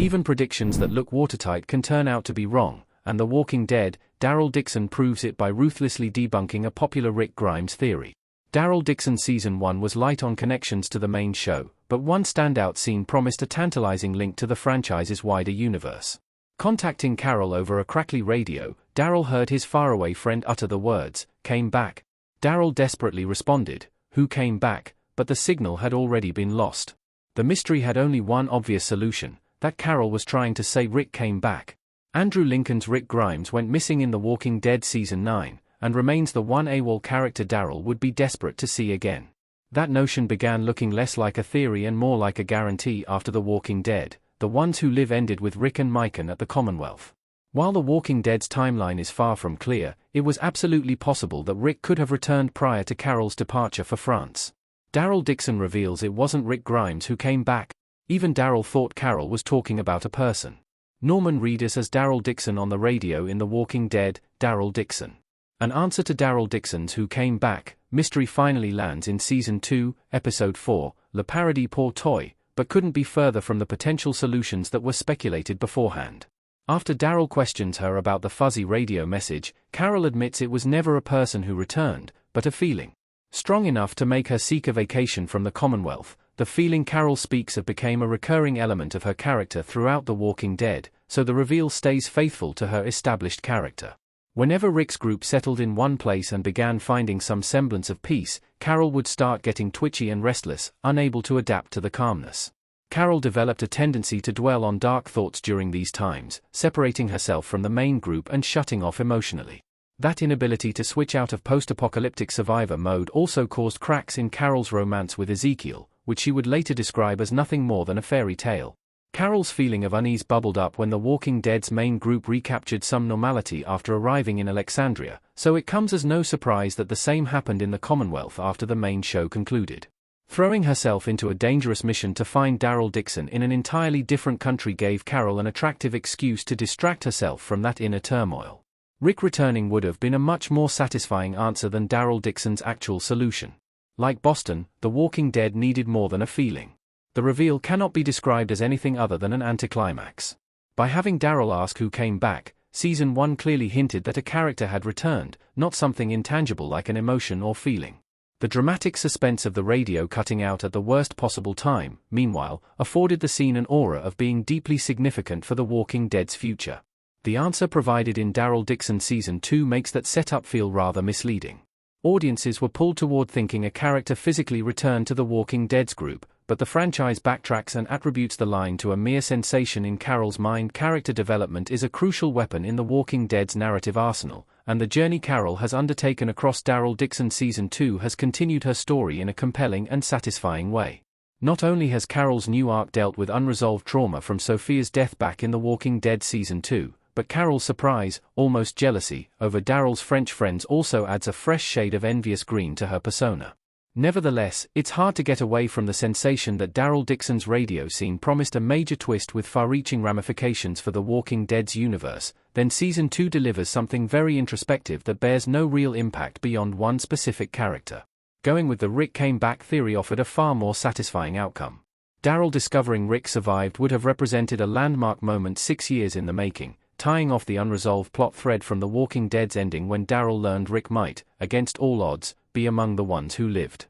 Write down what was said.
Even predictions that look watertight can turn out to be wrong, and The Walking Dead, Daryl Dixon proves it by ruthlessly debunking a popular Rick Grimes theory. Daryl Dixon Season 1 was light on connections to the main show, but one standout scene promised a tantalizing link to the franchise's wider universe. Contacting Carol over a crackly radio, Daryl heard his faraway friend utter the words, "Came back." Daryl desperately responded, "Who came back?" but the signal had already been lost. The mystery had only one obvious solution, that Carol was trying to say Rick came back. Andrew Lincoln's Rick Grimes went missing in The Walking Dead Season 9, and remains the one AWOL character Daryl would be desperate to see again. That notion began looking less like a theory and more like a guarantee after The Walking Dead, The Ones Who Live ended with Rick and Mikan at the Commonwealth. While The Walking Dead's timeline is far from clear, it was absolutely possible that Rick could have returned prior to Carol's departure for France. Daryl Dixon reveals it wasn't Rick Grimes who came back. Even Daryl thought Carol was talking about a person. Norman Reedus as Daryl Dixon on the radio in The Walking Dead, Daryl Dixon. An answer to Daryl Dixon's Who Came Back mystery finally lands in Season 2, Episode 4, Le Paradis pour Toy, but couldn't be further from the potential solutions that were speculated beforehand. After Daryl questions her about the fuzzy radio message, Carol admits it was never a person who returned, but a feeling. Strong enough to make her seek a vacation from the Commonwealth, the feeling Carol speaks of became a recurring element of her character throughout The Walking Dead, so the reveal stays faithful to her established character. Whenever Rick's group settled in one place and began finding some semblance of peace, Carol would start getting twitchy and restless, unable to adapt to the calmness. Carol developed a tendency to dwell on dark thoughts during these times, separating herself from the main group and shutting off emotionally. That inability to switch out of post-apocalyptic survivor mode also caused cracks in Carol's romance with Ezekiel, which she would later describe as nothing more than a fairy tale. Carol's feeling of unease bubbled up when The Walking Dead's main group recaptured some normality after arriving in Alexandria, so it comes as no surprise that the same happened in the Commonwealth after the main show concluded. Throwing herself into a dangerous mission to find Daryl Dixon in an entirely different country gave Carol an attractive excuse to distract herself from that inner turmoil. Rick returning would have been a much more satisfying answer than Daryl Dixon's actual solution. Like Boston, The Walking Dead needed more than a feeling. The reveal cannot be described as anything other than an anticlimax. By having Daryl ask who came back, Season 1 clearly hinted that a character had returned, not something intangible like an emotion or feeling. The dramatic suspense of the radio cutting out at the worst possible time, meanwhile, afforded the scene an aura of being deeply significant for The Walking Dead's future. The answer provided in Daryl Dixon Season 2 makes that setup feel rather misleading. Audiences were pulled toward thinking a character physically returned to The Walking Dead's group, but the franchise backtracks and attributes the line to a mere sensation in Carol's mind. Character development is a crucial weapon in The Walking Dead's narrative arsenal, and the journey Carol has undertaken across Daryl Dixon Season 2 has continued her story in a compelling and satisfying way. Not only has Carol's new arc dealt with unresolved trauma from Sophia's death back in The Walking Dead Season 2, but Carol's surprise, almost jealousy, over Daryl's French friends also adds a fresh shade of envious green to her persona. Nevertheless, it's hard to get away from the sensation that Daryl Dixon's radio scene promised a major twist with far-reaching ramifications for The Walking Dead's universe, then Season 2 delivers something very introspective that bears no real impact beyond one specific character. Going with the Rick came back theory offered a far more satisfying outcome. Daryl discovering Rick survived would have represented a landmark moment 6 years in the making, tying off the unresolved plot thread from The Walking Dead's ending when Daryl learned Rick might, against all odds, be among the ones who lived.